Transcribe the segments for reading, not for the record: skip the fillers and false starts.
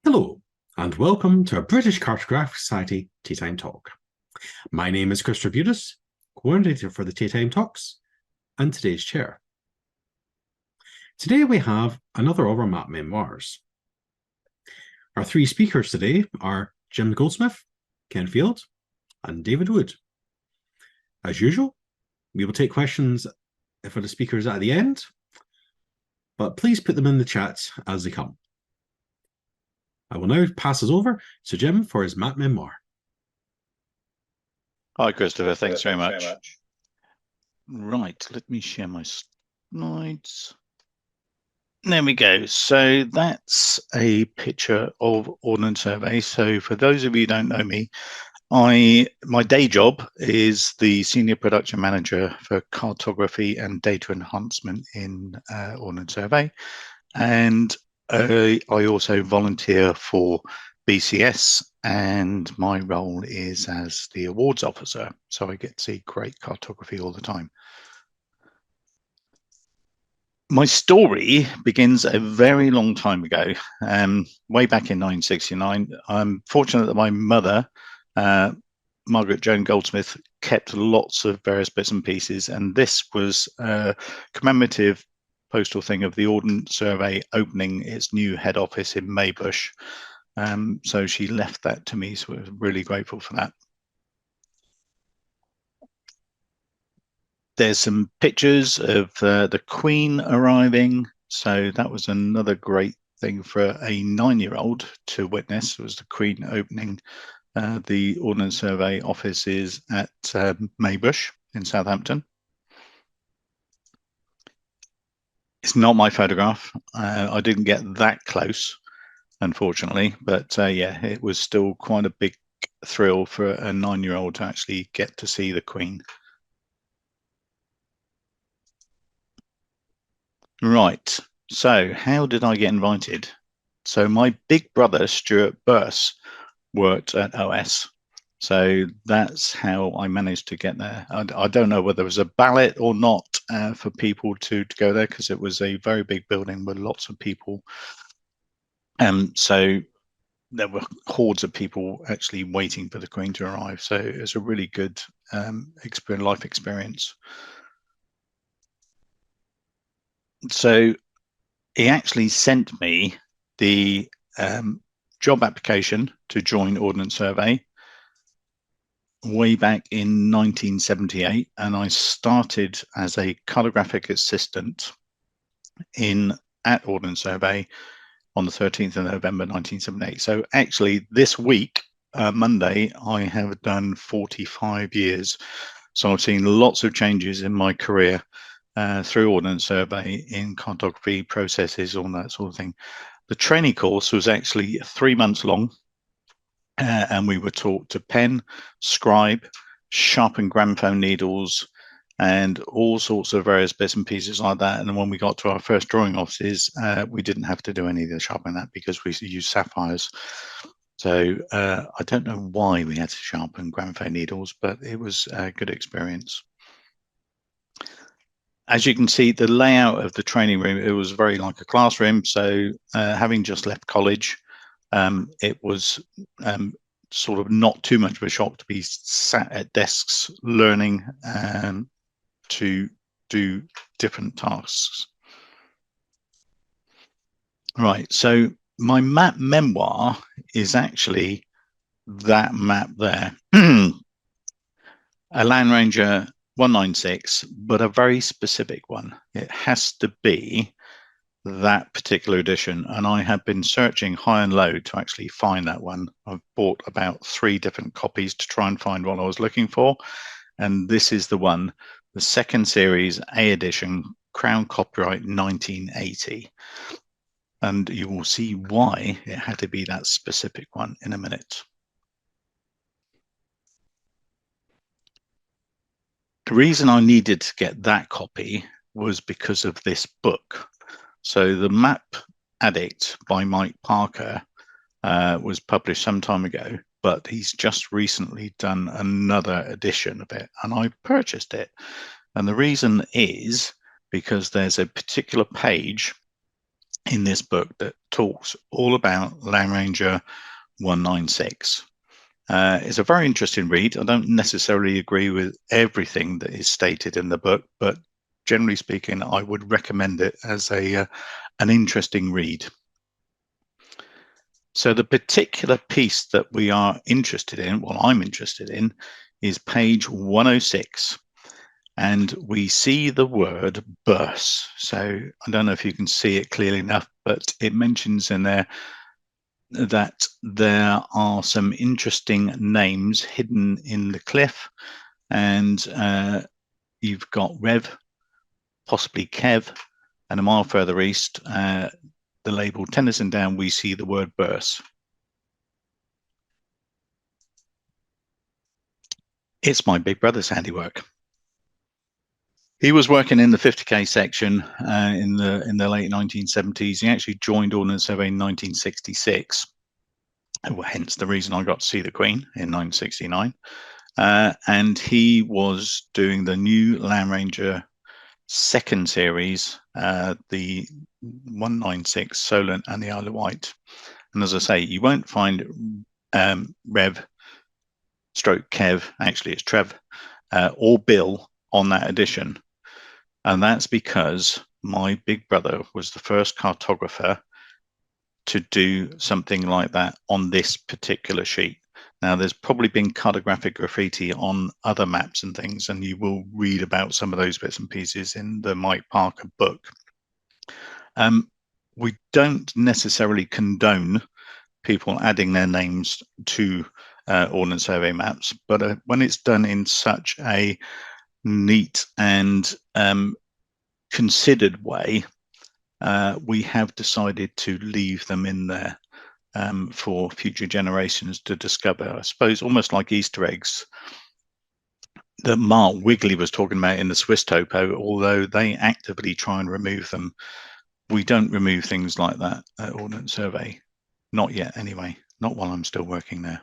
Hello, and welcome to a British Cartographic Society Teatime Talk. My name is Chris Butis, coordinator for the Teatime Talks, and today's chair. Today we have another of our map memoirs. Our three speakers today are Jim Goldsmith, Ken Field, and David Wood. As usual, we will take questions for the speakers at the end, but please put them in the chat as they come. I will now pass us over to Jim for his map memoir. Hi, Christopher. Thanks very much. Right, let me share my slides. There we go. So that's a picture of Ordnance Survey. So for those of you who don't know me, my day job is the Senior Production Manager for Cartography and Data Enhancement in Ordnance Survey. And I also volunteer for BCS, and my role is as the awards officer. So I get to see great cartography all the time. My story begins a very long time ago, way back in 1969. I'm fortunate that my mother, Margaret Joan Goldsmith, kept lots of various bits and pieces, and this was a commemorative postal thing of the Ordnance Survey opening its new head office in Maybush. So she left that to me, so I was really grateful for that. There's some pictures of the Queen arriving. So that was another great thing for a 9-year-old to witness, was the Queen opening the Ordnance Survey offices at Maybush in Southampton. It's not my photograph. I didn't get that close, unfortunately, but yeah, it was still quite a big thrill for a 9-year-old to actually get to see the Queen. Right, so how did I get invited? So my big brother, Stuart Burse, worked at OS. So that's how I managed to get there. I don't know whether it was a ballot or not for people to go there, because it was a very big building with lots of people. So there were hordes of people actually waiting for the Queen to arrive. So it was a really good life experience. So he actually sent me the job application to join Ordnance Survey way back in 1978, and I started as a cartographic assistant at Ordnance Survey on the 13th of November 1978. So actually this week, Monday, I have done 45 years. So I've seen lots of changes in my career through Ordnance Survey in cartography processes, all that sort of thing. The training course was actually 3 months long. And we were taught to pen, scribe, sharpen gramophone needles, and all sorts of various bits and pieces like that. And then when we got to our first drawing offices, we didn't have to do any of the sharpening that, because we used sapphires. So I don't know why we had to sharpen gramophone needles, but it was a good experience. As you can see, the layout of the training room, it was very like a classroom. So having just left college, it was sort of not too much of a shock to be sat at desks learning to do different tasks. Right, so my map memoir is actually that map there. A Land Ranger 196, but a very specific one. It has to be that particular edition, and I have been searching high and low to actually find that one. I've bought about 3 different copies to try and find what I was looking for, and this is the one, the second series, A edition, Crown copyright 1980, and you will see why it had to be that specific one in a minute. The reason I needed to get that copy was because of this book. So the Map Addict by Mike Parker was published some time ago, but he's just recently done another edition of it, and I purchased it. And the reason is because there's a particular page in this book that talks all about Land Ranger 196. It's a very interesting read. I don't necessarily agree with everything that is stated in the book, but generally speaking, I would recommend it as an interesting read. So the particular piece that we are interested in, well, I'm interested in, is page 106. And we see the word burst. So I don't know if you can see it clearly enough, but it mentions in there that there are some interesting names hidden in the cliff. And you've got Rev, possibly Kev, and a mile further east, the label Tennyson Down, we see the word burst. It's my big brother's handiwork. He was working in the 50k section in the late 1970s. He actually joined Ordnance Survey in 1966. Hence the reason I got to see the Queen in 1969. And he was doing the new Land Ranger second series, the 196 Solent and the Isle of Wight. And as I say, you won't find Rev stroke Kev, actually it's Trev, or Bill on that edition. And that's because my big brother was the first cartographer to do something like that on this particular sheet. Now, there's probably been cartographic graffiti on other maps and things, and you will read about some of those bits and pieces in the Mike Parker book. We don't necessarily condone people adding their names to Ordnance Survey maps, but when it's done in such a neat and considered way, we have decided to leave them in there for future generations to discover. I suppose almost like Easter eggs that Mark Wigley was talking about in the Swiss Topo, although they actively try and remove them. We don't remove things like that at Ordnance Survey. Not yet, anyway. Not while I'm still working there.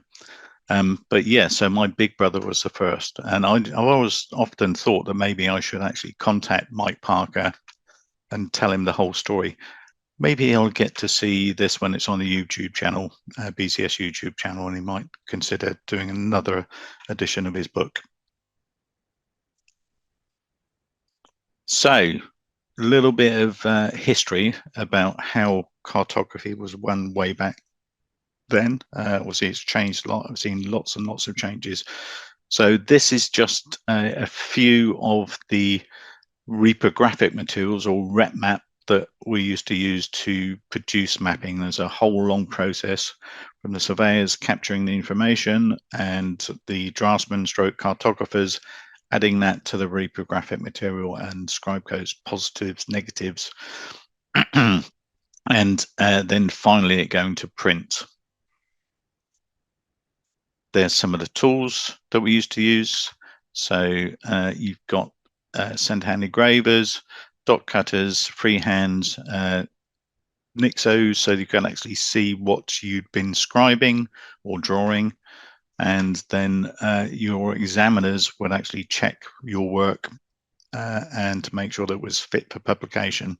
But yeah, so my big brother was the first. And I've always often thought that maybe I should actually contact Mike Parker and tell him the whole story. Maybe he'll get to see this when it's on the YouTube channel, BCS YouTube channel, and he might consider doing another edition of his book. So, a little bit of history about how cartography was run way back then. Obviously, it's changed a lot. I've seen lots and lots of changes. So this is just a few of the reprographic materials or rep map that we used to use to produce mapping. There's a whole long process from the surveyors capturing the information and the draftsman stroke cartographers adding that to the reprographic material and scribe codes, positives, negatives, and then finally it going to print. There's some of the tools that we used to use. So you've got center-hand engravers, dot cutters, freehands, nixos, so you can actually see what you'd been scribing or drawing. And then your examiners would actually check your work and to make sure that it was fit for publication.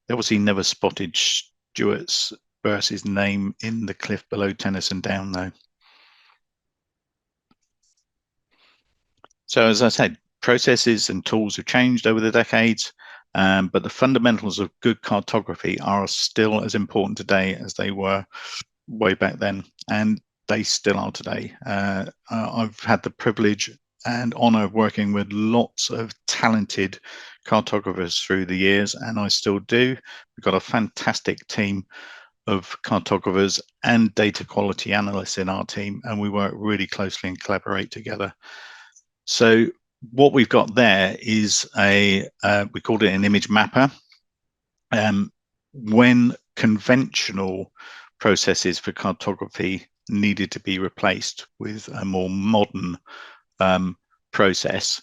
They obviously never spotted Stuart's versus name in the cliff below Tennyson Down, though. So as I said, processes and tools have changed over the decades, but the fundamentals of good cartography are still as important today as they were way back then, and they still are today. I've had the privilege and honor of working with lots of talented cartographers through the years, and I still do. We've got a fantastic team of cartographers and data quality analysts in our team, and we work really closely and collaborate together. So what we've got there is we called it an image mapper. When conventional processes for cartography needed to be replaced with a more modern process,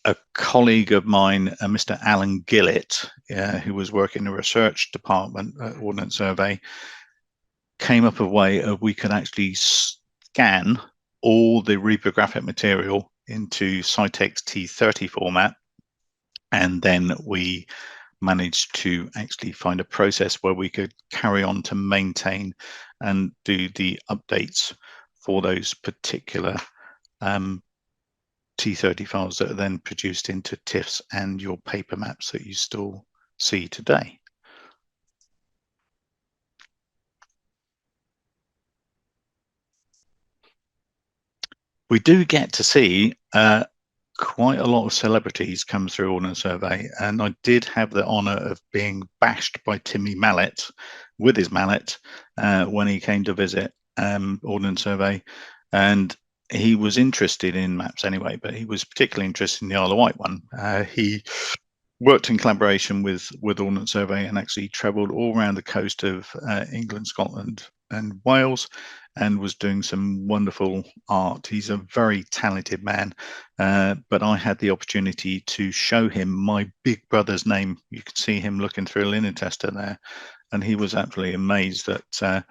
a colleague of mine, Mr. Alan Gillett, who was working in the research department at Ordnance Survey, came up with a way of we could actually scan all the reprographic material into Cytex T30 format, and then we managed to actually find a process where we could carry on to maintain and do the updates for those particular T30 files that are then produced into TIFFs and your paper maps that you still see today. We do get to see quite a lot of celebrities come through Ordnance Survey, and I did have the honour of being bashed by Timmy Mallet with his mallet when he came to visit Ordnance Survey, and he was interested in maps anyway, but he was particularly interested in the Isle of Wight one. He worked in collaboration with Ordnance Survey and actually travelled all around the coast of England, Scotland and Wales, and was doing some wonderful art. He's a very talented man, but I had the opportunity to show him my big brother's name. You could see him looking through a linen tester there, and he was absolutely amazed that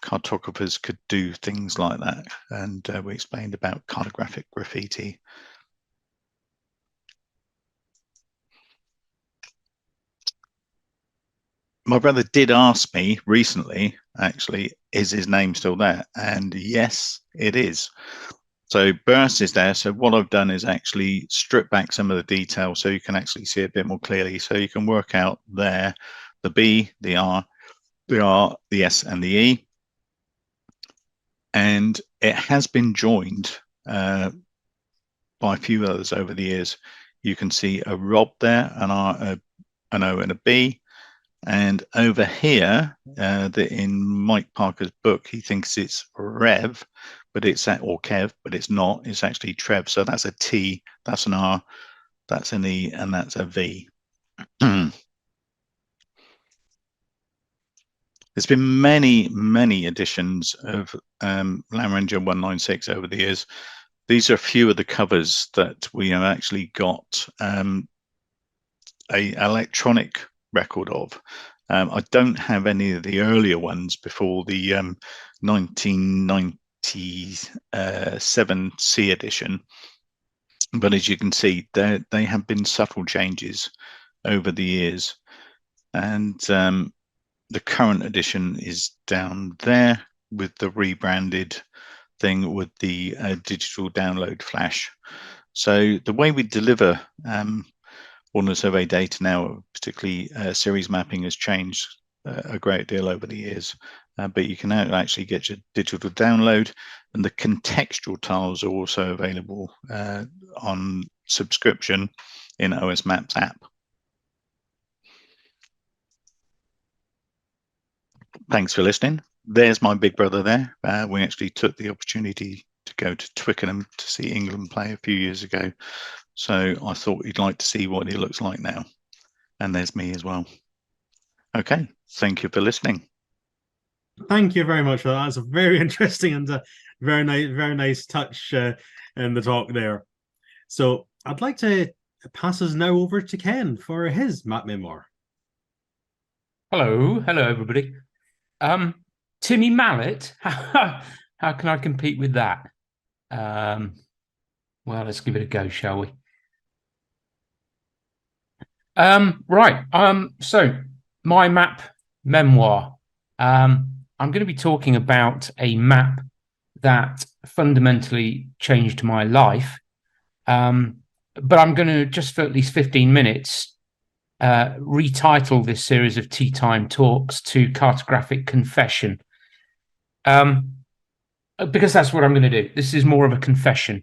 cartographers could do things like that. And we explained about cartographic graffiti. My brother did ask me recently, actually, is his name still there? And yes, it is. So Burst is there. So what I've done is actually strip back some of the detail so you can actually see it a bit more clearly. So you can work out there the B, the R, the S, and the E. And it has been joined by a few others over the years. You can see a Rob there, an R, an O, and a B. And over here, in Mike Parker's book, he thinks it's Rev, but it's or Kev, but it's not. It's actually Trev. So that's a T, that's an R, that's an E, and that's a V. There's been many, many editions of Land Ranger 196 over the years. These are a few of the covers that we have actually got a electronic record of. I don't have any of the earlier ones before the 1997 C edition, but as you can see, they have been subtle changes over the years, and the current edition is down there with the rebranded thing with the digital download flash. So the way we deliver Ordnance Survey data now, particularly series mapping, has changed a great deal over the years, but you can now actually get your digital download, and the contextual tiles are also available on subscription in OS Maps app. Thanks for listening. There's my big brother there. We actually took the opportunity to go to Twickenham to see England play a few years ago. So I thought you'd like to see what he looks like now. And there's me as well. Okay, thank you for listening. Thank you very much for that. That's a very interesting and very nice touch in the talk there. So I'd like to pass us now over to Ken for his map memoir. Hello everybody. Timmy Mallet, how can I compete with that? Well, let's give it a go, shall we? Right. So my map memoir. I'm going to be talking about a map that fundamentally changed my life. But I'm going to, just for at least 15 minutes, retitle this series of Tea Time talks to Cartographic Confession. Because that's what I'm going to do. This is more of a confession.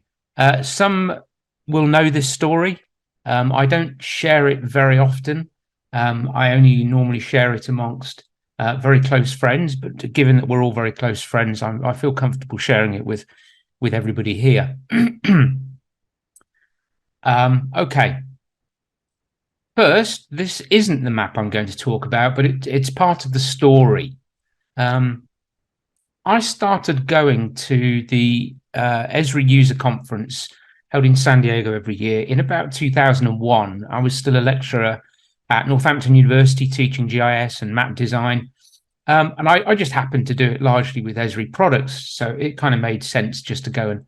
Some will know this story. I don't share it very often. I only normally share it amongst very close friends, but given that we're all very close friends, I feel comfortable sharing it with everybody here. Okay. First, this isn't the map I'm going to talk about, but it's part of the story. I started going to the Esri user conference held in San Diego every year in about 2001. I was still a lecturer at Northampton University teaching GIS and map design. And I just happened to do it largely with Esri products. So it kind of made sense just to go and,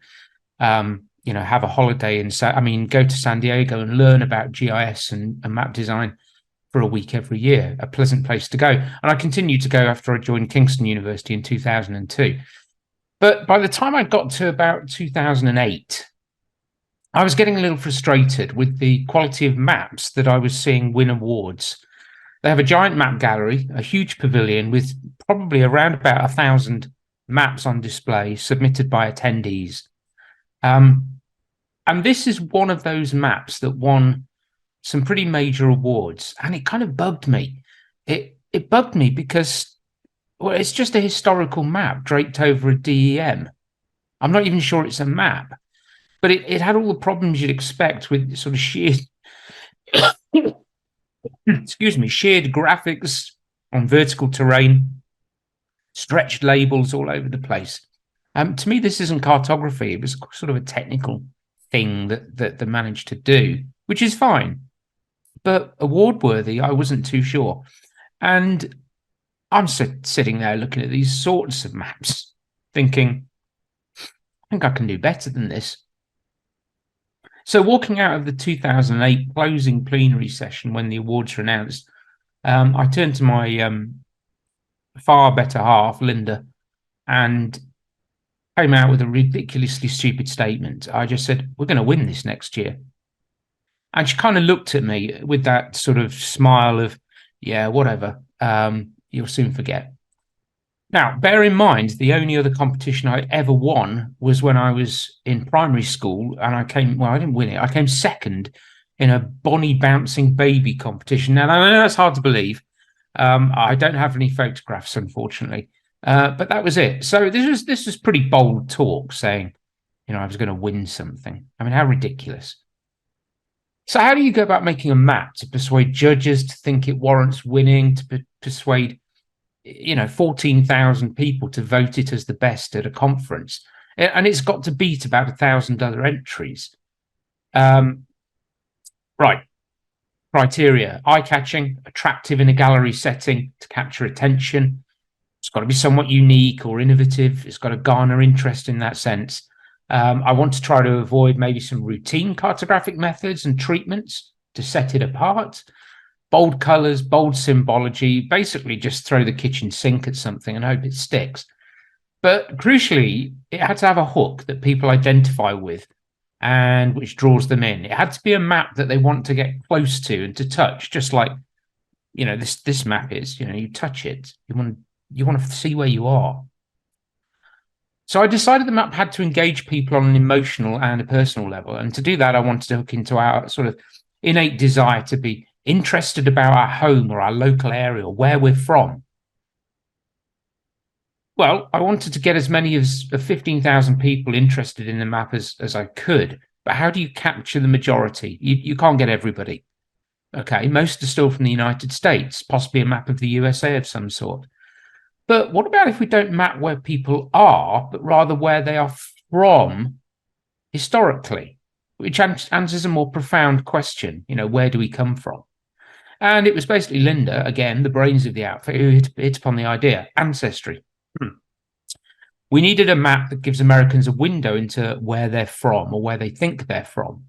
have a holiday go to San Diego and learn about GIS and map design for a week every year, a pleasant place to go. And I continued to go after I joined Kingston University in 2002. But by the time I got to about 2008, I was getting a little frustrated with the quality of maps that I was seeing win awards. They have a giant map gallery, a huge pavilion with probably around about 1,000 maps on display submitted by attendees. And this is one of those maps that won some pretty major awards, and it kind of bugged me. It bugged me because, well, it's just a historical map draped over a DEM. I'm not even sure it's a map, but it had all the problems you'd expect with sort of sheared, sheared graphics on vertical terrain, stretched labels all over the place. To me, this isn't cartography. It was sort of a technical thing that they managed to do, which is fine. But award-worthy, I wasn't too sure. And I'm sitting there looking at these sorts of maps, thinking, I think I can do better than this. So walking out of the 2008 closing plenary session when the awards were announced, I turned to my far better half, Linda, and came out with a ridiculously stupid statement. I just said, we're going to win this next year. And she kind of looked at me with that sort of smile of, yeah, whatever, you'll soon forget. Now, bear in mind, the only other competition I ever won was when I was in primary school, and I didn't win it. I came second in a Bonnie Bouncing Baby competition. Now, I know that's hard to believe. I don't have any photographs, unfortunately, but that was it. So this was pretty bold talk, saying, I was going to win something. I mean, how ridiculous. So how do you go about making a map to persuade judges to think it warrants winning, to persuade, 14,000 people to vote it as the best at a conference? And it's got to beat about 1,000 other entries. Right. Criteria: eye-catching, attractive in a gallery setting to capture attention. It's got to be somewhat unique or innovative. It's got to garner interest in that sense. I want to try to avoid maybe some routine cartographic methods and treatments to set it apart. Bold colors, bold symbology, basically just throw the kitchen sink at something and hope it sticks. But crucially, it had to have a hook that people identify with and which draws them in. It had to be a map that they want to get close to and to touch, just like, this map is, you touch it, you want to see where you are. So I decided the map had to engage people on an emotional and a personal level. And to do that, I wanted to hook into our sort of innate desire to be interested about our home or our local area or where we're from. Well, I wanted to get as many as 15,000 people interested in the map as I could. But how do you capture the majority? You can't get everybody. Okay, most are still from the United States, possibly a map of the USA of some sort. But what about if we don't map where people are, but rather where they are from historically, which answers a more profound question, where do we come from? And it was basically Linda, again, the brains of the outfit, who hit upon the idea: ancestry. We needed a map that gives Americans a window into where they're from or where they think they're from.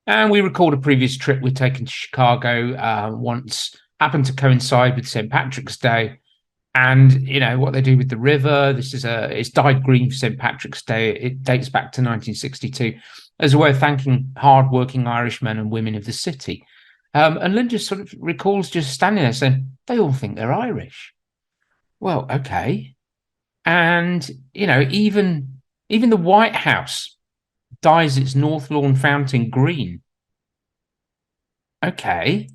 And we recalled a previous trip we'd taken to Chicago once, happened to coincide with St. Patrick's Day. And, what they do with the river, it's dyed green for St. Patrick's Day. It dates back to 1962 as a way of thanking hardworking Irishmen and women of the city. And Linda sort of recalls just standing there saying, they all think they're Irish. Well, okay. And, even the White House dyes its North Lawn fountain green. Okay.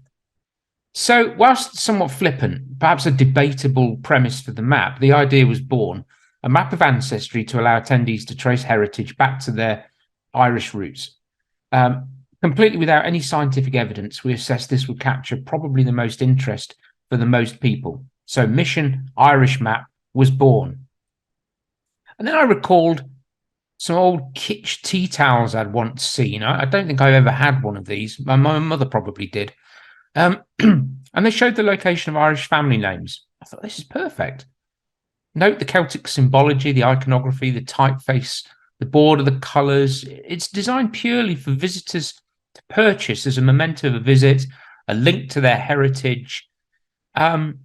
So, whilst somewhat flippant, perhaps a debatable premise for the map, the idea was born: a map of ancestry to allow attendees to trace heritage back to their Irish roots. Completely without any scientific evidence, we assessed this would capture probably the most interest for the most people. So, Mission Irish Map was born. And then I recalled some old kitsch tea towels I'd once seen. I don't think I've ever had one of these. My mother probably did. And they showed the location of Irish family names. I thought, this is perfect. Note the Celtic symbology, the iconography, the typeface, the border, the colours. It's designed purely for visitors to purchase as a memento of a visit, a link to their heritage. And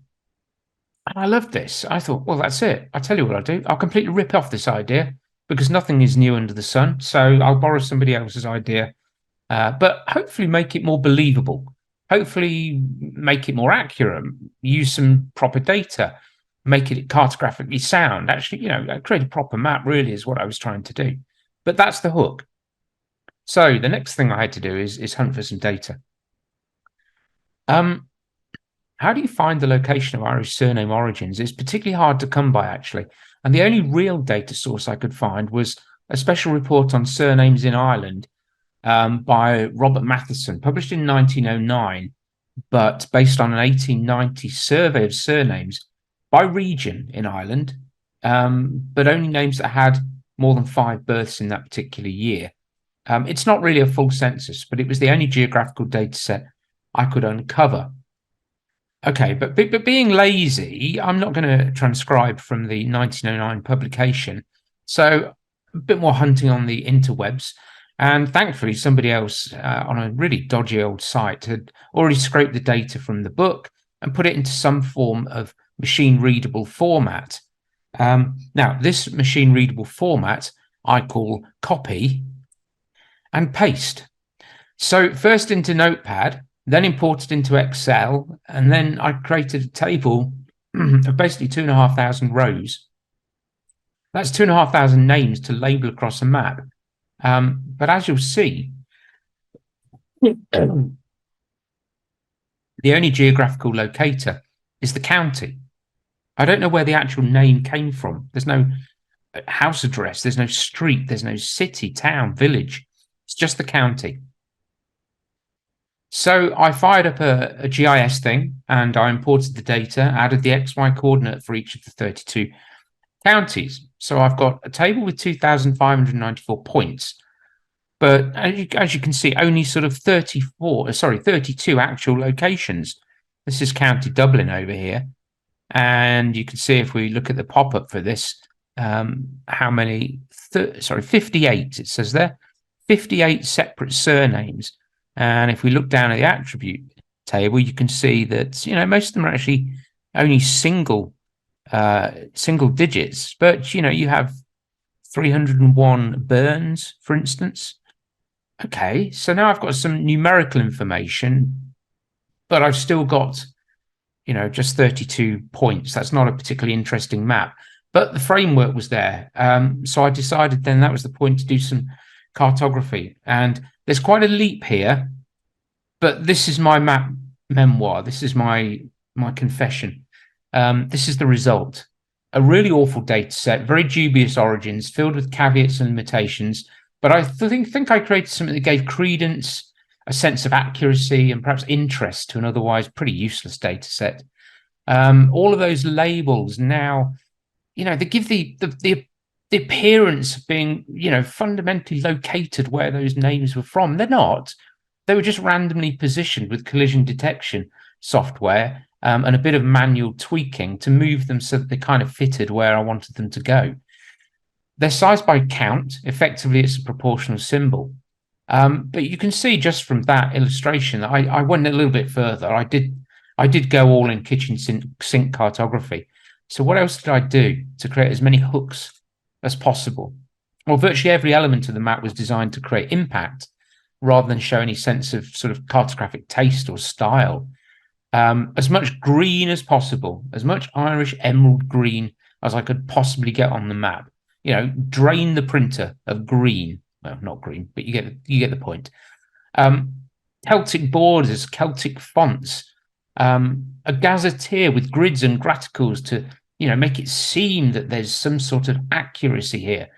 I loved this. I thought, well, that's it. I'll tell you what I'll do. I'll completely rip off this idea because nothing is new under the sun. So I'll borrow somebody else's idea, but hopefully make it more believable. Hopefully make it more accurate. Use some proper data. Make it cartographically sound. Actually, create a proper map really is what I was trying to do. But that's the hook. So the next thing I had to do is hunt for some data. How do you find the location of Irish surname origins? It's particularly hard to come by, actually. And the only real data source I could find was a special report on surnames in Ireland by Robert Matheson, published in 1909, but based on an 1890 survey of surnames by region in Ireland, but only names that had more than 5 births in that particular year. It's not really a full census, but it was the only geographical data set I could uncover. Okay, but being lazy, I'm not going to transcribe from the 1909 publication. So a bit more hunting on the interwebs. And thankfully, somebody else on a really dodgy old site had already scraped the data from the book and put it into some form of machine-readable format. Now, this machine-readable format I call copy and paste. So first into Notepad, then imported into Excel, and then I created a table of basically 2,500 rows. That's 2,500 names to label across a map. But as you'll see, the only geographical locator is the county. I don't know where the actual name came from. There's no house address, there's no street, there's no city, town, village. It's just the county. So I fired up a GIS thing and I imported the data, added the XY coordinate for each of the 32 counties. So I've got a table with 2,594 points. But as you can see, only sort of 32 actual locations. This is County Dublin over here. And you can see if we look at the pop-up for this, how many, 58, it says there, 58 separate surnames. And if we look down at the attribute table, you can see that, most of them are actually only single digits. But, you have 301 burns, for instance. Okay, so now I've got some numerical information, but I've still got, just 32 points. That's not a particularly interesting map, but the framework was there. So I decided then that was the point to do some cartography. And there's quite a leap here, but this is my map memoir. This is my confession. This is the result. A really awful data set, very dubious origins, filled with caveats and limitations. But I think I created something that gave credence, a sense of accuracy, and perhaps interest to an otherwise pretty useless data set. All of those labels now, they give the appearance of being, fundamentally located where those names were from. They're not. They were just randomly positioned with collision detection software and a bit of manual tweaking to move them so that they kind of fitted where I wanted them to go. They're sized by count. Effectively, it's a proportional symbol. But you can see just from that illustration that I went a little bit further. I did go all in kitchen sink cartography. So what else did I do to create as many hooks as possible? Well, virtually every element of the map was designed to create impact rather than show any sense of sort of cartographic taste or style. As much green as possible, as much Irish emerald green as I could possibly get on the map. Drain the printer of green. Well, not green, but you get the point. Celtic borders, Celtic fonts, a gazetteer with grids and graticles to, make it seem that there's some sort of accuracy here.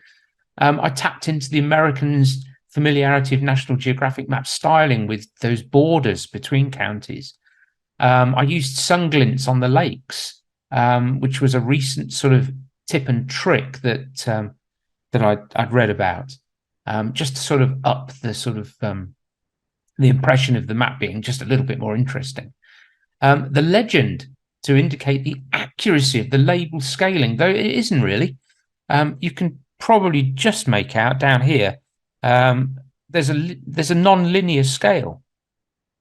I tapped into the Americans' familiarity of National Geographic map styling with those borders between counties. I used sun glints on the lakes, which was a recent sort of tip and trick that I'd read about, just to sort of up the sort of the impression of the map being just a little bit more interesting. The legend to indicate the accuracy of the label scaling, though it isn't really. You can probably just make out down here. There's a non-linear scale.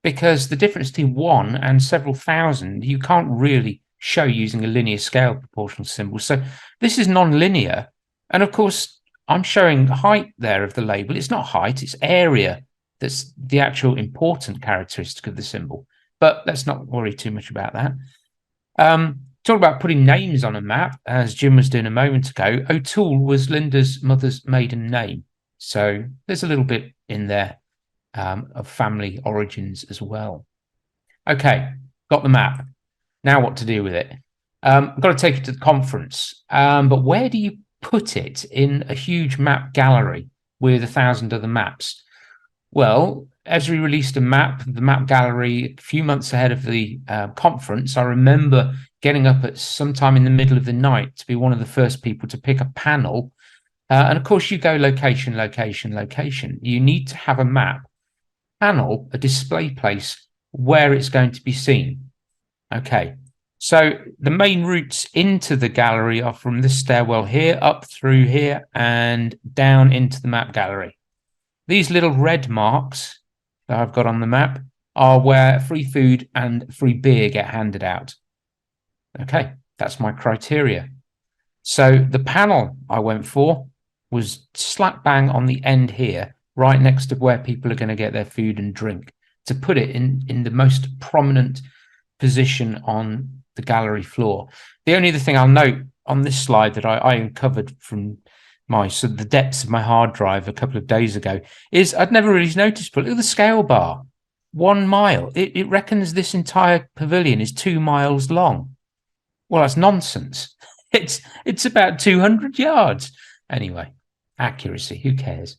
because the difference between 1 and several thousand, you can't really show using a linear scale proportional symbol. So this is non-linear. And of course, I'm showing height there of the label. It's not height, it's area. That's the actual important characteristic of the symbol. But let's not worry too much about that. Talk about putting names on a map, as Jim was doing a moment ago. O'Toole was Linda's mother's maiden name. So there's a little bit in there of family origins as well. Okay, got the map. Now what to do with it? I've got to take it to the conference. But where do you put it in a huge map gallery with 1,000 other maps? Well, Esri released a map, the map gallery, a few months ahead of the conference. I remember getting up at sometime in the middle of the night to be one of the first people to pick a panel. And of course, you go location, location, location. You need to have a map panel, a display place where it's going to be seen. Okay, so the main routes into the gallery are from this stairwell here, up through here, and down into the map gallery. These little red marks that I've got on the map are where free food and free beer get handed out. Okay, that's my criteria. So the panel I went for was slap bang on the end here, right next to where people are going to get their food and drink, to put it in the most prominent position on the gallery floor. The only other thing I'll note on this slide that I uncovered from the depths of my hard drive a couple of days ago is I'd never really noticed, but look at the scale bar. 1 mile. It reckons this entire pavilion is 2 miles long. Well, that's nonsense. It's about 200 yards. Anyway, accuracy, who cares?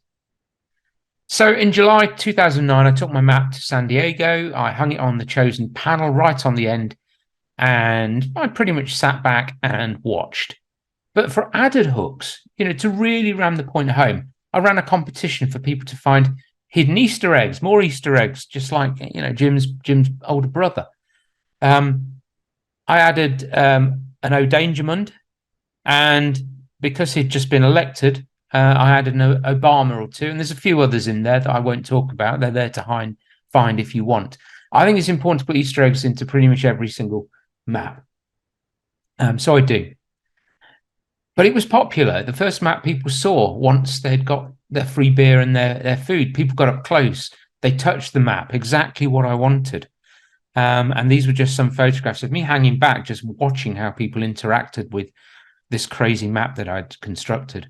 So in July 2009, I took my map to San Diego. I hung it on the chosen panel right on the end, and I pretty much sat back and watched. But for added hooks, to really ram the point home, I ran a competition for people to find hidden Easter eggs, more Easter eggs, just like, Jim's older brother. I added an O'Dangermond, and because he'd just been elected, I added an Obama or two, and there's a few others in there that I won't talk about. They're there to find if you want. I think it's important to put Easter eggs into pretty much every single map. So I do. But it was popular. The first map people saw once they'd got their free beer and their food, people got up close. They touched the map, exactly what I wanted. And these were just some photographs of me hanging back, just watching how people interacted with this crazy map that I'd constructed.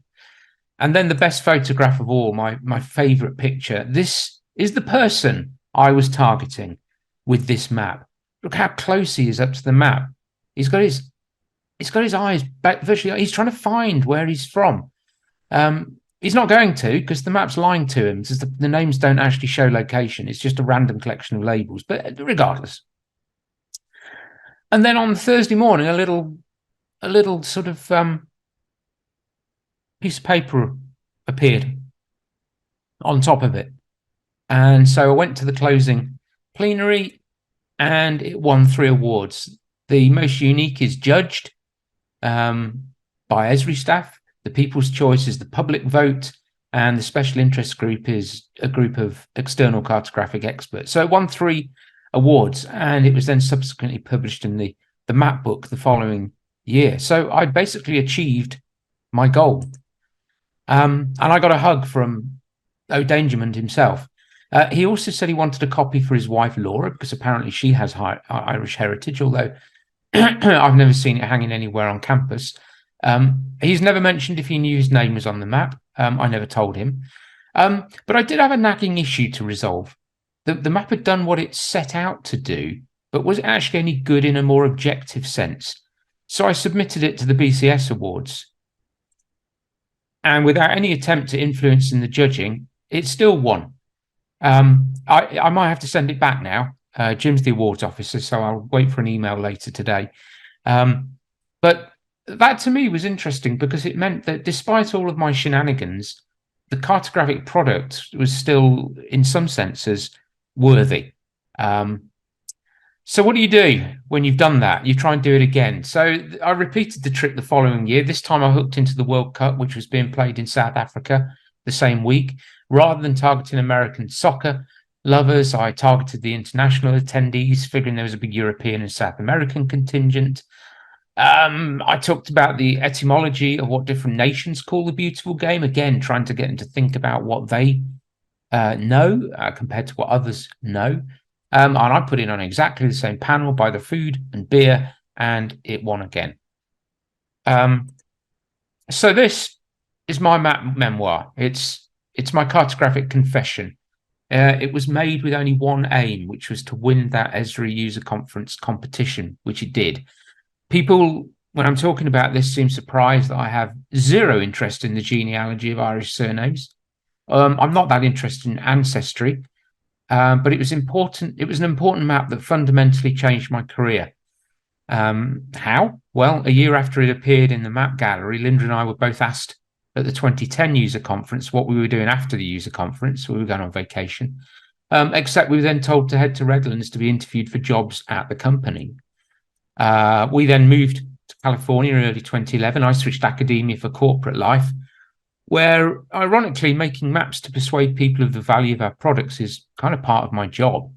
And then the best photograph of all, my favorite picture. This is the person I was targeting with this map. Look how close he is up to the map. He's got his eyes back virtually. He's trying to find where he's from. He's not going to, because the map's lying to him. The names don't actually show location. It's just a random collection of labels. But regardless. And then on Thursday morning, a little sort of piece of paper appeared on top of it. And so I went to the closing plenary, and it won 3 awards. The most unique is judged by Esri staff. The People's Choice is the public vote, and the special interest group is a group of external cartographic experts. So it won 3 awards, and it was then subsequently published in the map book the following year. So I basically achieved my goal. And I got a hug from O'Dangermond himself. He also said he wanted a copy for his wife, Laura, because apparently she has Irish heritage, although I've never seen it hanging anywhere on campus. He's never mentioned if he knew his name was on the map. I never told him. But I did have a nagging issue to resolve. The map had done what it set out to do, but was it actually any good in a more objective sense? So I submitted it to the BCS Awards. And without any attempt to influence in the judging, it still won. I might have to send it back now. Jim's the awards officer, so I'll wait for an email later today. But that to me was interesting because it meant that despite all of my shenanigans, the cartographic product was still, in some senses, worthy. So what do you do when you've done that? You try and do it again. So I repeated the trick the following year. This time I hooked into the World Cup, which was being played in South Africa the same week. Rather than targeting American soccer, lovers. I targeted the international attendees, figuring there was a big European and South American contingent. I talked about the etymology of what different nations call the beautiful game, again, trying to get them to think about what they know compared to what others know. And I put it on exactly the same panel by the food and beer, and it won again. So this is my memoir. It's my cartographic confession. It was made with only one aim, which was to win that Esri user conference competition, which it did. People, when I'm talking about this, seem surprised that I have zero interest in the genealogy of Irish surnames. I'm not that interested in ancestry, but it was important. It was an important map that fundamentally changed my career. How? Well, a year after it appeared in the map gallery, Linda and I were both asked at the 2010 user conference what we were doing after the user conference. We were going on vacation, except we were then told to head to Redlands to be interviewed for jobs at the company. We then moved to California in early 2011. I switched academia for corporate life, where ironically making maps to persuade people of the value of our products is kind of part of my job.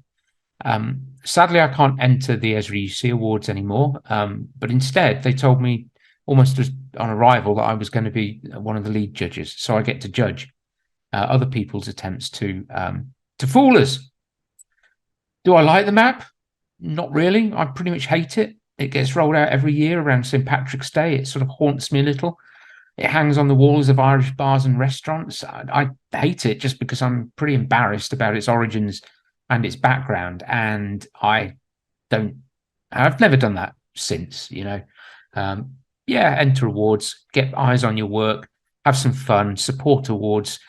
Sadly, I can't enter the Esri UC Awards anymore, but instead they told me almost as on arrival that I was going to be one of the lead judges, so I get to judge other people's attempts to fool us. Do I like the map? Not really. I pretty much hate it. It gets rolled out every year around St. Patrick's Day. It sort of haunts me a little. It hangs on the walls of Irish bars and restaurants. I hate it just because I'm pretty embarrassed about its origins and its background. And I've never done that since, you know. Enter awards, get eyes on your work, have some fun, support awards,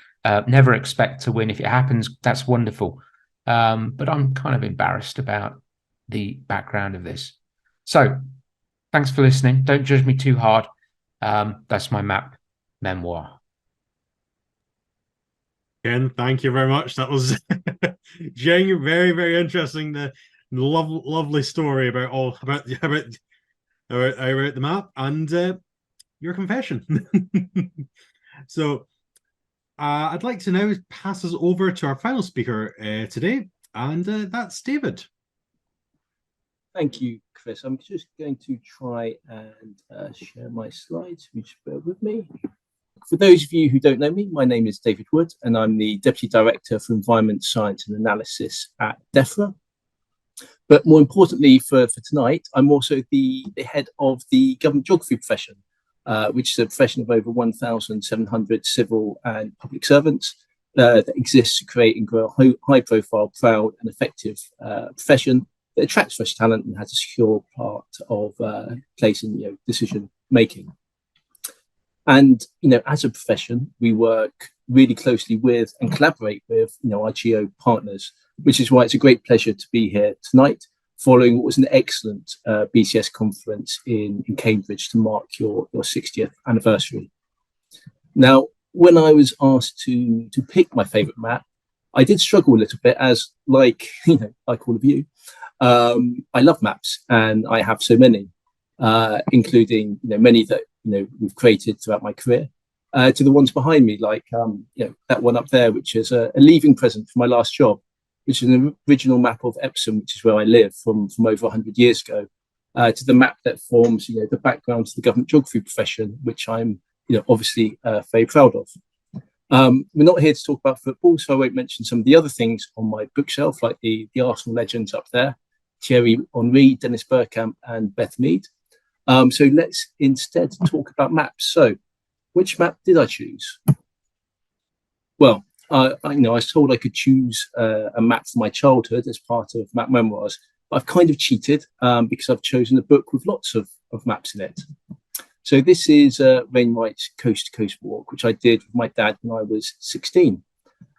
never expect to win. If it happens, that's wonderful. But I'm kind of embarrassed about the background of this. So thanks for listening. Don't judge me too hard. That's my map memoir. Ken, thank you very much. That was genuine, very, very interesting. The lovely story about the map and your confession. So I'd like to now pass us over to our final speaker today, and that's David. Thank you, Chris. I'm just going to try and share my slides. Just bear with me. For those of you who don't know me, my name is David Wood, and I'm the Deputy Director for Environment Science and Analysis at DEFRA. But more importantly for tonight, I'm also the head of the government geography profession, which is a profession of over 1,700 civil and public servants that exists to create and grow a high-profile, proud and effective profession that attracts fresh talent and has a secure part of place in decision making. And as a profession, we work really closely with and collaborate with our geo partners, which is why it's a great pleasure to be here tonight, following what was an excellent BCS conference in Cambridge to mark your 60th anniversary. Now, when I was asked to pick my favourite map, I did struggle a little bit, as like all of you. I love maps, and I have so many, including many that we've created throughout my career, to the ones behind me, like that one up there, which is a leaving present for my last job, which is an original map of Epsom, which is where I live from over 100 years ago, to the map that forms the background to the government geography profession, which I'm obviously very proud of. We're not here to talk about football, so I won't mention some of the other things on my bookshelf, like the Arsenal legends up there, Thierry Henry, Dennis Bergkamp, and Beth Mead. So let's instead talk about maps. So, which map did I choose? Well, I was told I could choose a map for my childhood as part of Map Memoirs, but I've kind of cheated because I've chosen a book with lots of maps in it. So this is Wainwright's Coast to Coast Walk, which I did with my dad when I was 16.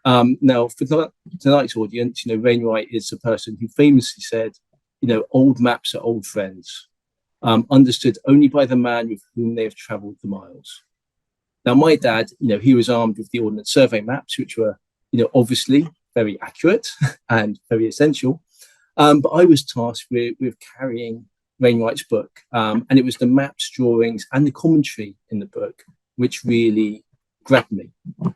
Now, for tonight's audience, Wainwright is a person who famously said, old maps are old friends, understood only by the man with whom they have travelled the miles. Now, my dad, he was armed with the Ordnance Survey maps, which were, obviously very accurate and very essential. But I was tasked with carrying Wainwright's book, and it was the maps, drawings, and the commentary in the book which really grabbed me,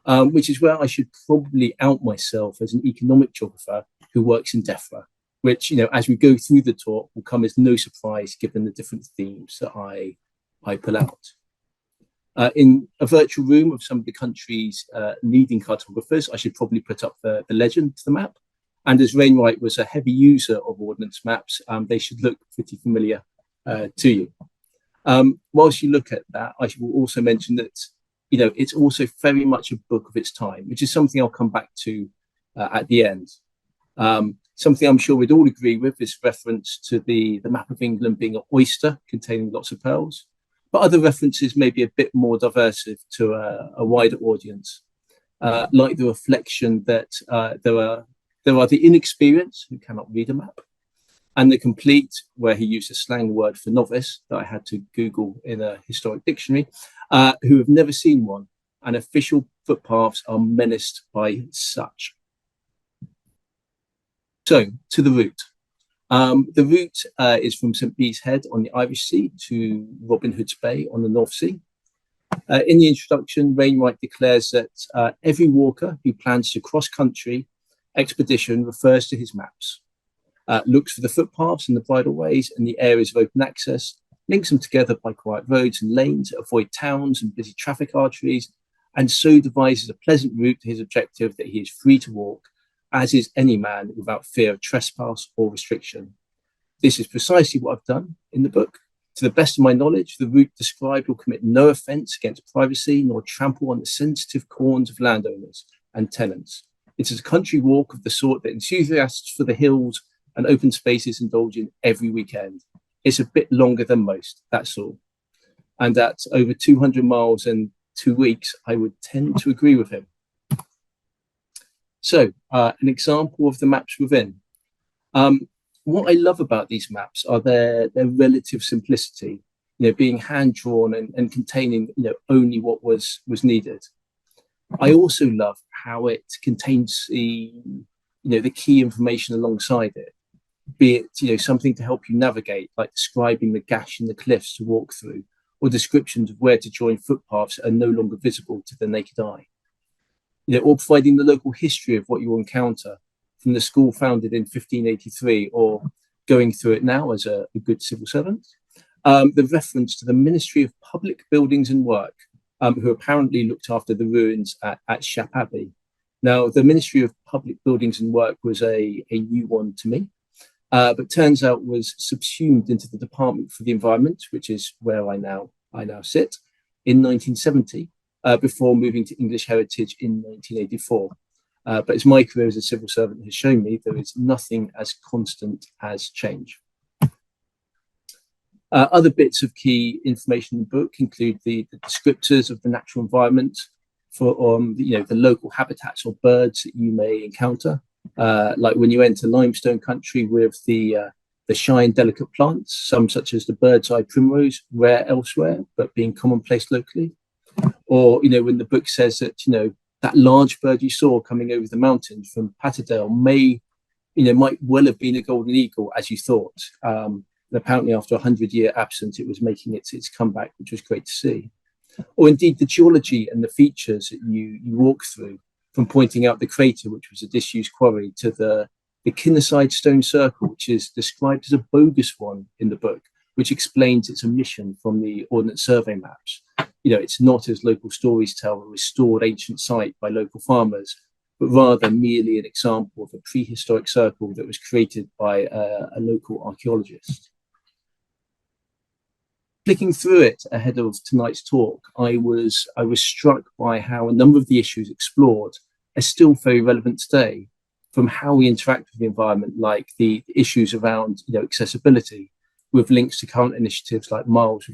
which is where I should probably out myself as an economic geographer who works in DEFRA, which, as we go through the talk, will come as no surprise given the different themes that I pull out. In a virtual room of some of the country's leading cartographers, I should probably put up the legend to the map. And as Wainwright was a heavy user of ordnance maps, they should look pretty familiar to you. Whilst you look at that, I will also mention that, it's also very much a book of its time, which is something I'll come back to at the end. Something I'm sure we'd all agree with is reference to the map of England being an oyster containing lots of pearls, but other references may be a bit more diversive to a wider audience, like the reflection that there are the inexperienced who cannot read a map, and the complete, where he used a slang word for novice that I had to Google in a historic dictionary, who have never seen one, and official footpaths are menaced by such. So, to the route. The route is from St. Bees Head on the Irish Sea to Robin Hood's Bay on the North Sea. In the introduction, Wainwright declares that every walker who plans to cross-country expedition refers to his maps, looks for the footpaths and the bridleways and the areas of open access, links them together by quiet roads and lanes, avoid towns and busy traffic arteries, and so devises a pleasant route to his objective that he is free to walk, as is any man, without fear of trespass or restriction. This is precisely what I've done in the book. To the best of my knowledge, the route described will commit no offence against privacy nor trample on the sensitive corns of landowners and tenants. It is a country walk of the sort that enthusiasts for the hills and open spaces indulge in every weekend. It's a bit longer than most, that's all. And at over 200 miles in 2 weeks, I would tend to agree with him. So, an example of the maps within. What I love about these maps are their relative simplicity, being hand-drawn and containing, only what was needed. I also love how it contains the key information alongside it, be it, something to help you navigate, like describing the gash in the cliffs to walk through, or descriptions of where to join footpaths that are no longer visible to the naked eye. Or providing the local history of what you will encounter, from the school founded in 1583, or going through it now as a good civil servant. The reference to the Ministry of Public Buildings and Work, who apparently looked after the ruins at Shap Abbey. Now, the Ministry of Public Buildings and Work was a new one to me, but turns out was subsumed into the Department for the Environment, which is where I now sit, in 1970. Before moving to English Heritage in 1984. But as my career as a civil servant has shown me, there is nothing as constant as change. Other bits of key information in the book include the descriptors of the natural environment for the local habitats or birds that you may encounter, like when you enter limestone country with the shy and delicate plants, some such as the bird's eye primrose, rare elsewhere, but being commonplace locally. Or, when the book says that, that large bird you saw coming over the mountains from Patterdale might well have been a golden eagle, as you thought. And apparently after a 100-year absence, it was making its comeback, which was great to see. Or indeed the geology and the features that you walk through, from pointing out the crater, which was a disused quarry, to the Kinnerside Stone Circle, which is described as a bogus one in the book, which explains its omission from the Ordnance Survey maps. It's not, as local stories tell, a restored ancient site by local farmers, but rather merely an example of a prehistoric circle that was created by a local archaeologist. Flicking through it ahead of tonight's talk, I was struck by how a number of the issues explored are still very relevant today, from how we interact with the environment, like the issues around accessibility, with links to current initiatives like Miles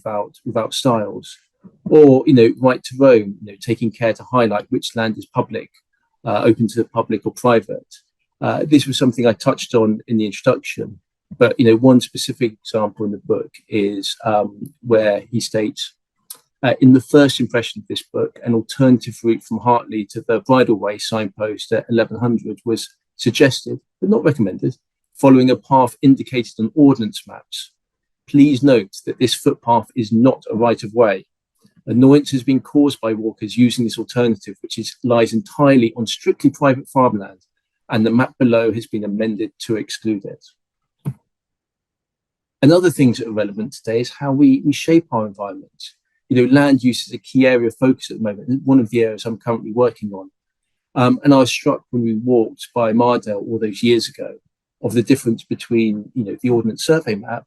Without Styles, or right to roam, taking care to highlight which land is public, open to the public or private. This was something I touched on in the introduction, but one specific example in the book is where he states, in the first impression of this book, an alternative route from Hartley to the Bridleway signpost at 1100 was suggested, but not recommended, following a path indicated on ordnance maps. Please note that this footpath is not a right-of-way. Annoyance has been caused by walkers using this alternative, which lies entirely on strictly private farmland, and the map below has been amended to exclude it. And other things that are relevant today is how we shape our environment. Land use is a key area of focus at the moment, one of the areas I'm currently working on. And I was struck when we walked by Mardale all those years ago of the difference between, the Ordnance Survey map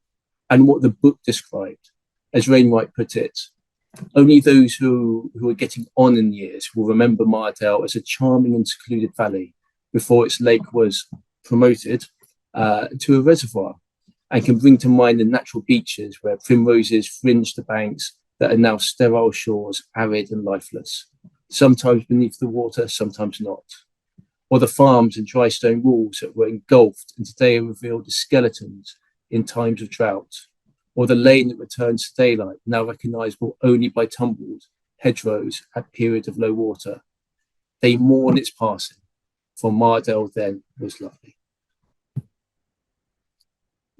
and what the book described. As Wainwright put it, only those who are getting on in years will remember Mardale as a charming and secluded valley before its lake was promoted to a reservoir, and can bring to mind the natural beaches where primroses fringe the banks that are now sterile shores, arid and lifeless, sometimes beneath the water, sometimes not. Or the farms and dry stone walls that were engulfed and today are revealed as skeletons in times of drought. Or the lane that returns to daylight, now recognisable only by tumbled hedgerows at period of low water. They mourn its passing, for Mardale then was lovely.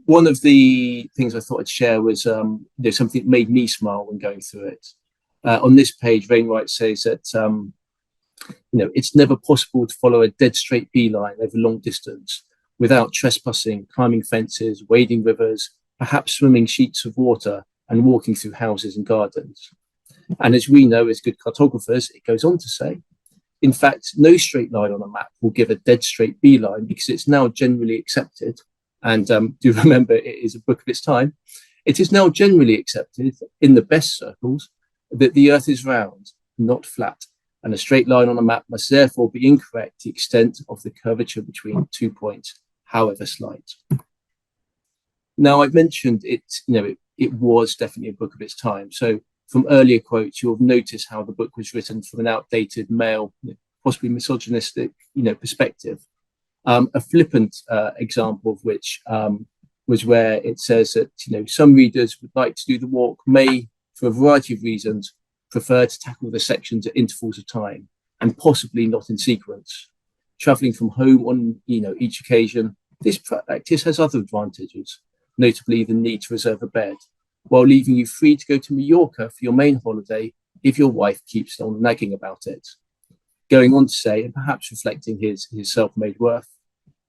One of the things I thought I'd share was something that made me smile when going through it. On this page, Wainwright says that it's never possible to follow a dead straight beeline over long distance without trespassing, climbing fences, wading rivers, perhaps swimming sheets of water and walking through houses and gardens. And as we know as good cartographers, it goes on to say, in fact, no straight line on a map will give a dead straight beeline because it's now generally accepted. And do remember, it is a book of its time. It is now generally accepted in the best circles that the Earth is round, not flat, and a straight line on a map must therefore be incorrect to the extent of the curvature between 2 points, however slight. Now, I've mentioned it was definitely a book of its time. So from earlier quotes, you'll notice how the book was written from an outdated male, possibly misogynistic, perspective. A flippant example of which was where it says that some readers would like to do the walk may, for a variety of reasons, prefer to tackle the sections at intervals of time and possibly not in sequence. Travelling from home on each occasion, this practice has other advantages, notably the need to reserve a bed, while leaving you free to go to Mallorca for your main holiday if your wife keeps on nagging about it. Going on to say, and perhaps reflecting his self-made worth,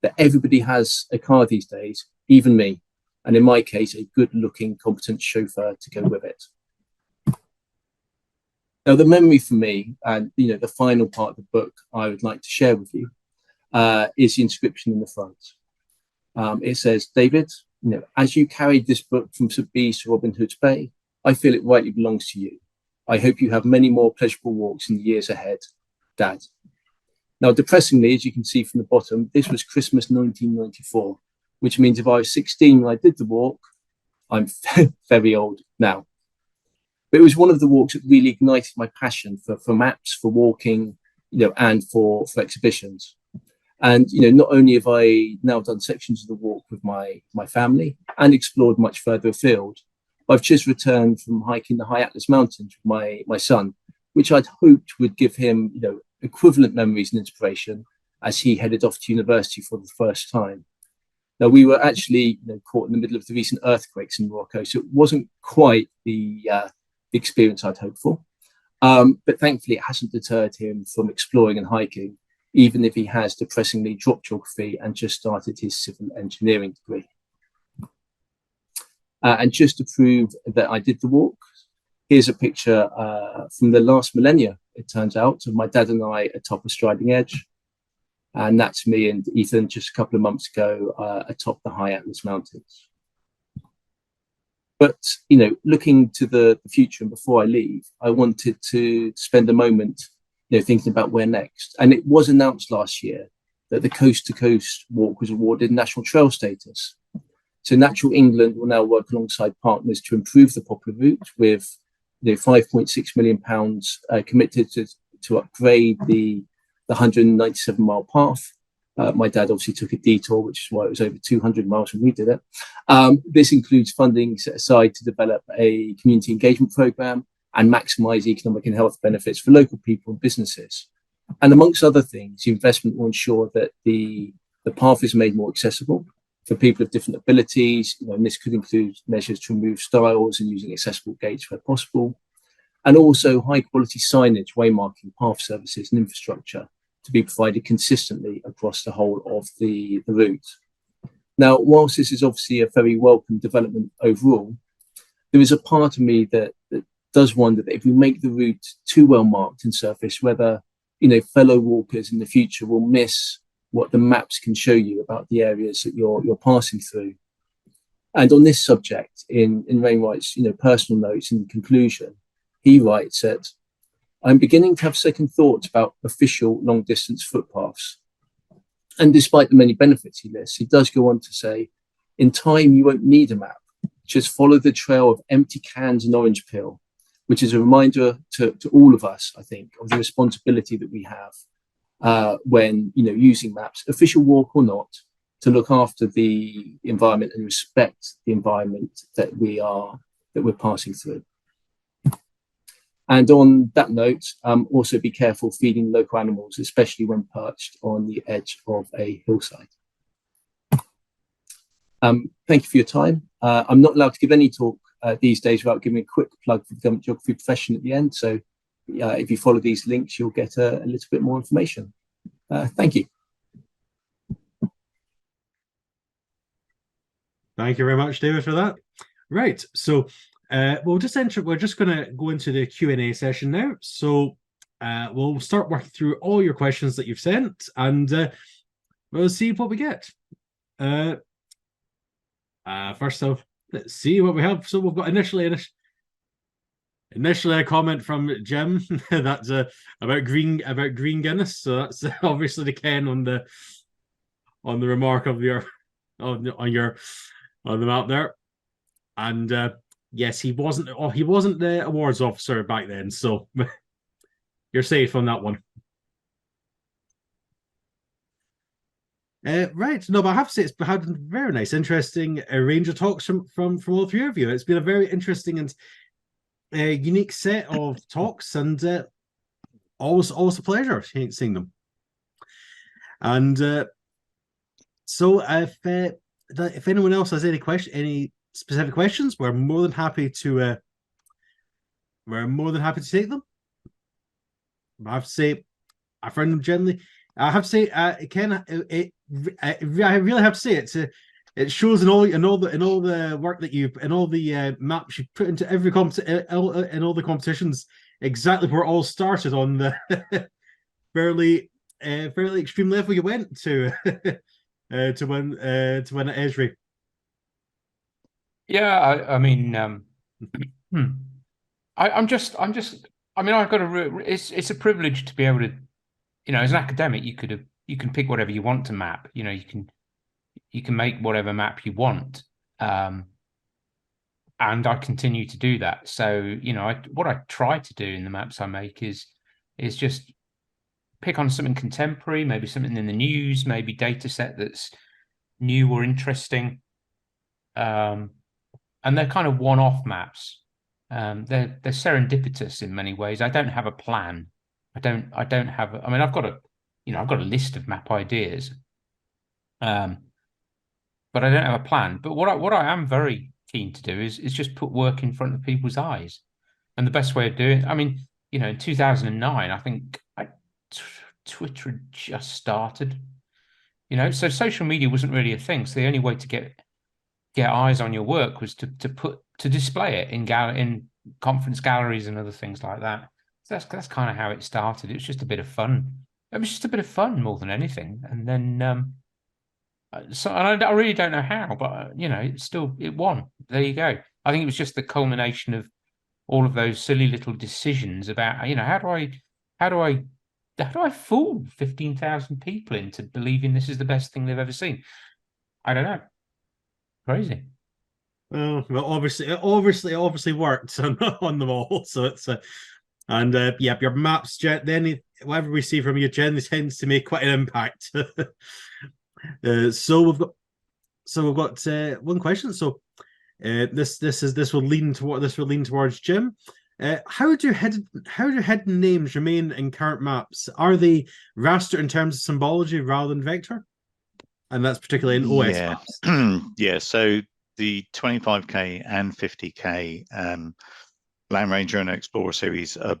that everybody has a car these days, even me, and in my case, a good-looking, competent chauffeur to go with it. Now, the memory for me, and the final part of the book I would like to share with you, is the inscription in the front. It says, David, as you carried this book from St. Bees to Robin Hood's Bay, I feel it rightly belongs to you. I hope you have many more pleasurable walks in the years ahead, Dad. Now, depressingly, as you can see from the bottom, this was Christmas 1994, which means if I was 16 when I did the walk, I'm very old now. But it was one of the walks that really ignited my passion for maps, for walking, and for exhibitions. And, not only have I now done sections of the walk with my family and explored much further afield, I've just returned from hiking the High Atlas Mountains with my son, which I'd hoped would give him, equivalent memories and inspiration as he headed off to university for the first time. Now, we were actually caught in the middle of the recent earthquakes in Morocco, so it wasn't quite the experience I'd hoped for. But thankfully, it hasn't deterred him from exploring and hiking, even if he has depressingly dropped geography and just started his civil engineering degree. And just to prove that I did the walk, here's a picture from the last millennia, it turns out, of my dad and I atop a Striding Edge. And that's me and Ethan just a couple of months ago atop the High Atlas Mountains. But, looking to the future and before I leave, I wanted to spend a moment, thinking about where next. And it was announced last year that the Coast to Coast walk was awarded national trail status. So Natural England will now work alongside partners to improve the popular route with £5.6 million committed to upgrade the 197-mile path. My dad obviously took a detour, which is why it was over 200 miles when we did it. This includes funding set aside to develop a community engagement program and maximise economic and health benefits for local people and businesses. And amongst other things, the investment will ensure that the path is made more accessible for people of different abilities, and this could include measures to remove stiles and using accessible gates where possible, and also high quality signage, waymarking, path services and infrastructure to be provided consistently across the whole of the route. Now, whilst this is obviously a very welcome development overall, there is a part of me that does wonder that if we make the route too well marked and surfaced, whether fellow walkers in the future will miss what the maps can show you about the areas that you're passing through. And on this subject, in Wainwright's personal notes in conclusion, he writes that, "I'm beginning to have second thoughts about official long distance footpaths. And despite the many benefits he lists, he does go on to say, in time, you won't need a map. Just follow the trail of empty cans and orange peel, which is a reminder to all of us, I think, of the responsibility that we have when using maps, official walk or not, to look after the environment and respect the environment that we're passing through. And on that note, also be careful feeding local animals, especially when perched on the edge of a hillside." Thank you for your time. I'm not allowed to give any talk these days without giving a quick plug for the government geography profession at the end. So if you follow these links, you'll get a little bit more information. Thank you. Thank you very much, David, for that. Right, so we're just going to go into the Q&A session now. So we'll start working through all your questions that you've sent, and we'll see what we get. First off, let's see what we have. So we've got initially a comment from Jim that's about green Guinness. So that's obviously the Ken on the remark of on the map there. And yes, he wasn't the awards officer back then, so you're safe on that one. Right, no, but I have to say it's had a very nice, interesting range of talks from all three of you. It's been a very interesting and unique set of talks, and always a pleasure seeing them. And so if anyone else has any specific questions, we're more than happy to take them. I have to say, I find them generally. I have to say, Ken, I really have to say it shows in all the work that in all the maps you put into every in all the competitions exactly where it all started on the fairly extreme level you went to to win at Esri. Yeah, I mean, I'm just. I mean, I've got it's a privilege to be able to, as an academic, you can pick whatever you want to map. You can make whatever map you want, and I continue to do that. So, what I try to do in the maps I make is just pick on something contemporary, maybe something in the news, maybe data set that's new or interesting. And they're kind of one-off maps. They're serendipitous in many ways. I don't have a plan. I don't have. I mean, I've got a list of map ideas, but I don't have a plan. But what I am very keen to do is just put work in front of people's eyes. And the best way of doing it, I mean, in 2009, I think Twitter had just started. So social media wasn't really a thing. So the only way to get eyes on your work was to display it in conference galleries and other things like that. So that's kind of how it started. It was just a bit of fun. It was just a bit of fun more than anything. And then and I really don't know how, but it won. There you go. I think it was just the culmination of all of those silly little decisions about how do I fool 15,000 people into believing this is the best thing they've ever seen? I don't know. Crazy. Well, obviously it worked on them all. So it's your maps, then whatever we see from you generally tends to make quite an impact. So we've got one question. So this will lean towards Jim. How do hidden names remain in current maps? Are they raster in terms of symbology rather than vector? And that's particularly in OS maps. Yeah, so the 25k and 50k Land Ranger and Explorer series are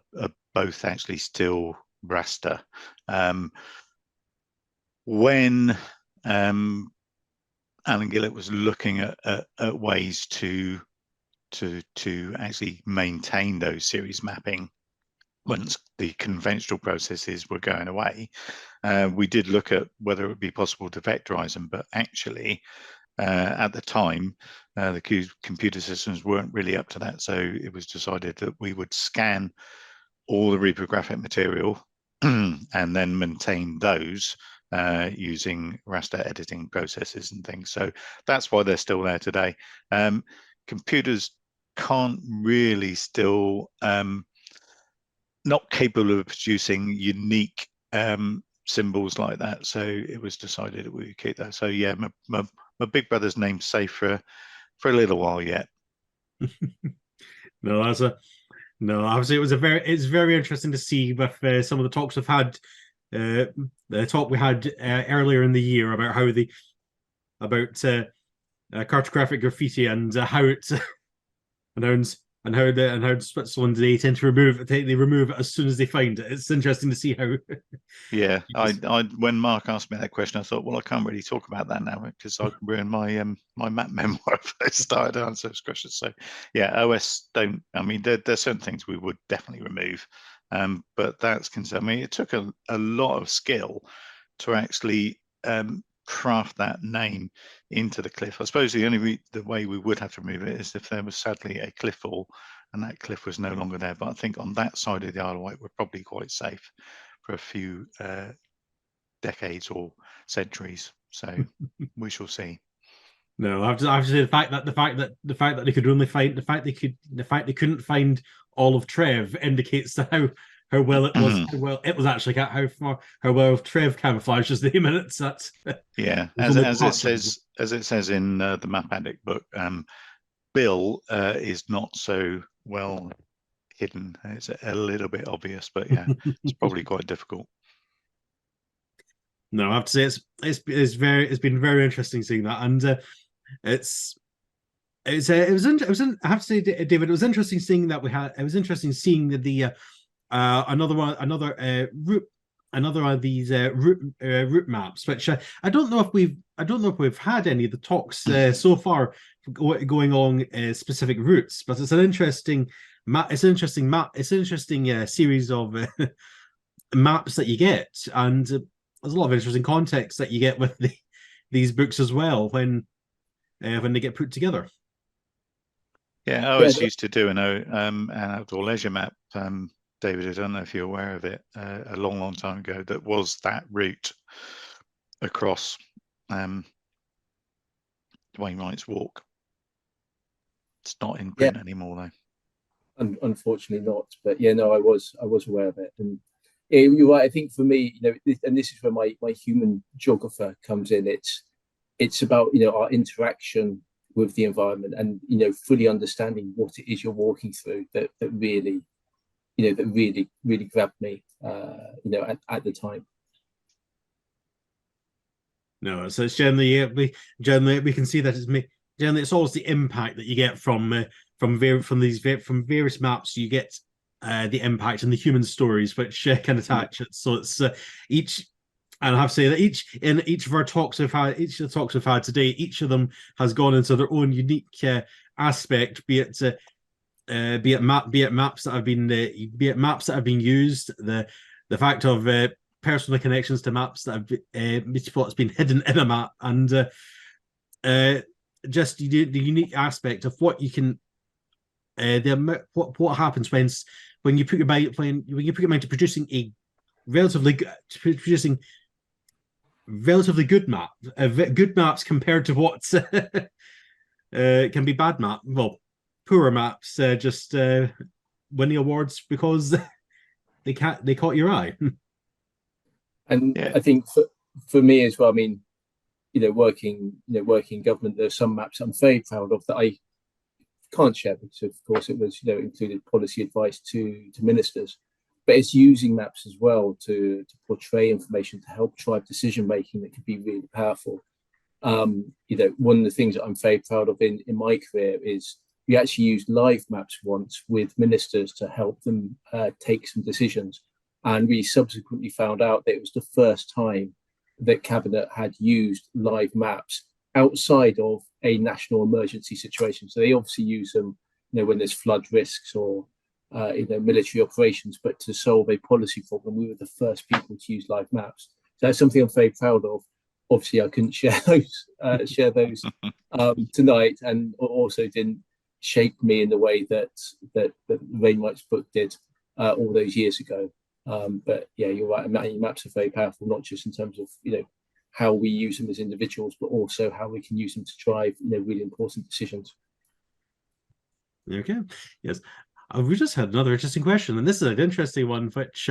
both actually still raster. When Alan Gillett was looking at ways to actually maintain those series mapping once the conventional processes were going away, we did look at whether it would be possible to vectorize them, but actually at the time the computer systems weren't really up to that, so it was decided that we would scan all the reprographic material and then maintain those using raster editing processes and things. So that's why they're still there today. Computers can't really still not capable of producing unique symbols like that, so it was decided that we would keep that. So yeah, my big brother's name's safe for a little while yet. No, obviously it's very interesting to see with some of the talks we've had. The talk we had earlier in the year about how cartographic graffiti and how it and how Switzerland they tend to remove it as soon as they find it. It's interesting to see how. Yeah, I when Mark asked me that question, I thought, well, I can't really talk about that now because I'd ruin my my map memoir if I started to answer those questions. So yeah, OS don't. I mean, there's certain things we would definitely remove, but that's concerned. I mean, it took a lot of skill to actually craft that name into the cliff. I suppose the way we would have to remove it is if there was sadly a cliff fall and that cliff was no longer there. But I think on that side of the Isle of Wight we're probably quite safe for a few decades or centuries. So we shall see. No, I have to say the fact that they could only find the fact they couldn't find all of Trev indicates how well it was. How well it was actually how well Trev camouflages the minutes. That's yeah. As it says in the Map Addict book, Bill is not so well hidden. It's a little bit obvious, but yeah, it's probably quite difficult. No, I have to say it's been very interesting seeing that, and I have to say, David, it was interesting seeing that it was interesting seeing the another one of these route maps, which I don't know if we've had any of the talks so far going along specific routes, but it's an interesting map. It's an interesting series of maps that you get, and there's a lot of interesting context that you get with these books as well when they get put together. Yeah, I always used to do an outdoor leisure map. David, I don't know if you're aware of it, a long time ago, that was that route across Wainwright's Walk. It's not in print anymore, though. Unfortunately not, but yeah, no, I was aware of it, and you're right. I think for me, and this is where my human geographer comes in. It's about our interaction with the environment, and fully understanding what it is you're walking through that really grabbed me at the time. No, so it's generally we can see that it's always the impact that you get from various maps. You get the impact and the human stories which can attach it. So it's each. And I have to say that each of the talks we've had today, each of them has gone into their own unique aspect, be it maps that have been used, the fact of personal connections to maps that have what's been hidden in a map, and just the unique aspect of what you can what happens when you put your mind to producing relatively good map, good maps compared to what can be bad map. Well, poorer maps just winning awards because they caught your eye. And I think for me as well, I mean, working in government, there's some maps I'm very proud of that I can't share because of course it was included policy advice to ministers. But it's using maps as well to portray information to help drive decision making that could be really powerful. One of the things that I'm very proud of in my career is we actually used live maps once with ministers to help them take some decisions. And we subsequently found out that it was the first time that Cabinet had used live maps outside of a national emergency situation. So they obviously use them, when there's flood risks or military operations, but to solve a policy problem, we were the first people to use live maps. So that's something I'm very proud of. Obviously, I couldn't share those tonight, and also didn't shape me in the way that the Rainwright's book did all those years ago. But yeah, you're right. Maps are very powerful, not just in terms of how we use them as individuals, but also how we can use them to drive really important decisions. Okay. Yes. We just had another interesting question, and this is an interesting one, which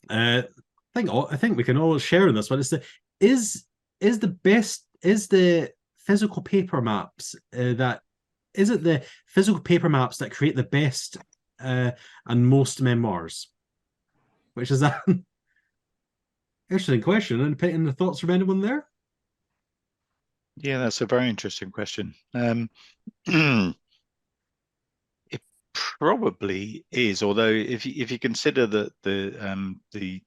I think we can all share in this one. Is the physical paper maps that create the best and most memoirs? Which is an interesting question, and putting the thoughts from anyone there. Yeah, that's a very interesting question. It probably is, although if you consider that the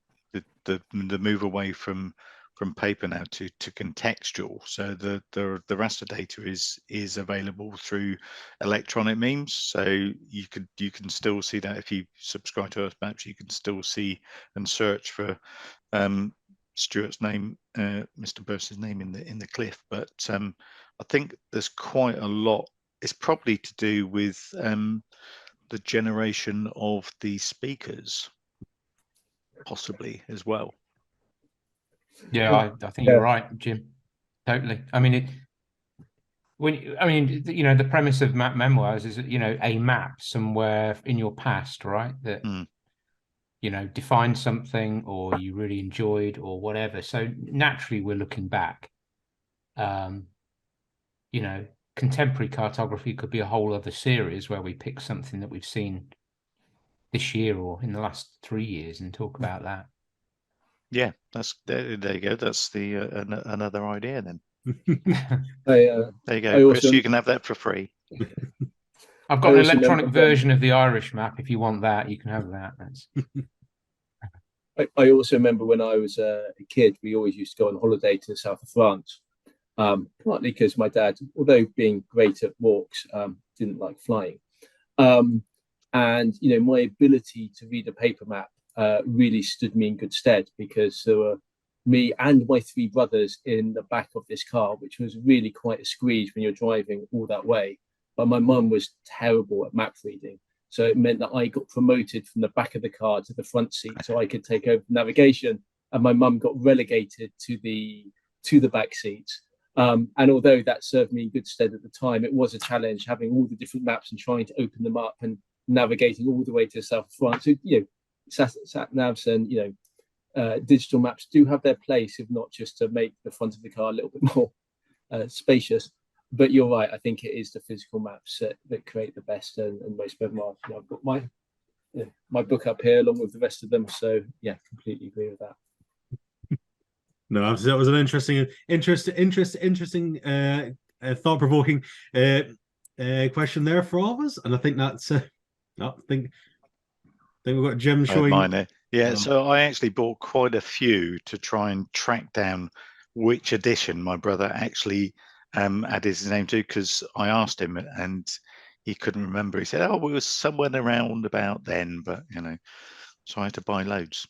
move away from paper now to contextual, so the raster data is available through electronic means, so you can still see that. If you subscribe to Earth Maps, you can still see and search for Stuart's name, Mr. Burst's name in the cliff. But I think there's quite a lot. It's probably to do with the generation of the speakers, possibly as well. Yeah, I think you're right, Jim. Totally. I mean, the premise of memoirs is a map somewhere in your past, right? That defined something, or you really enjoyed, or whatever. So naturally, we're looking back. Contemporary cartography could be a whole other series where we pick something that we've seen this year or in the last 3 years and talk about that. Yeah, there you go. That's the another idea then. There you go, Chris. You can have that for free. I've got an electronic version of the Irish map. If you want that, you can have that. I also remember when I was a kid, we always used to go on holiday to the south of France. Partly because my dad, although being great at walks, didn't like flying. And my ability to read a paper map really stood me in good stead, because there were me and my 3 brothers in the back of this car, which was really quite a squeeze when you're driving all that way. But my mum was terrible at map reading, so it meant that I got promoted from the back of the car to the front seat, so I could take over navigation, and my mum got relegated to the back seats. And although that served me in good stead at the time, it was a challenge having all the different maps and trying to open them up and navigating all the way to the south of France. So, sat navs and digital maps do have their place, if not just to make the front of the car a little bit more spacious. But you're right, I think it is the physical maps that create the best and most memoirs. I've got my book up here along with the rest of them, so yeah, completely agree with that. No, that was an interesting, thought-provoking question there for all of us, and I think that's. I think we've got Jim showing. Mine, yeah. So I actually bought quite a few to try and track down which edition my brother actually added his name to, because I asked him and he couldn't remember. He said, "Oh, we were somewhere around about then," but so I had to buy loads.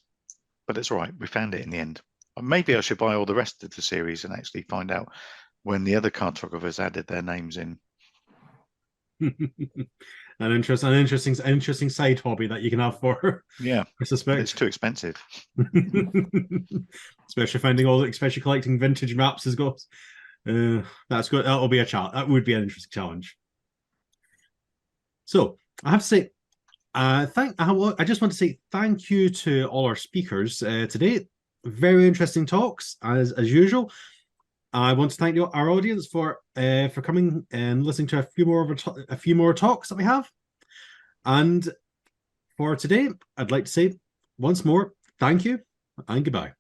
But it's all right. We found it in the end. Maybe I should buy all the rest of the series and actually find out when the other cartographers added their names in. An interesting side hobby that you can have for. Yeah, I suspect it's too expensive. especially collecting vintage maps has got. That's good. That'll be a challenge. That would be an interesting challenge. So I have to say, I just want to say thank you to all our speakers today. Very interesting talks as usual. I want to thank our audience for coming and listening to a few more talks that we have. And for today, I'd like to say once more, thank you and goodbye.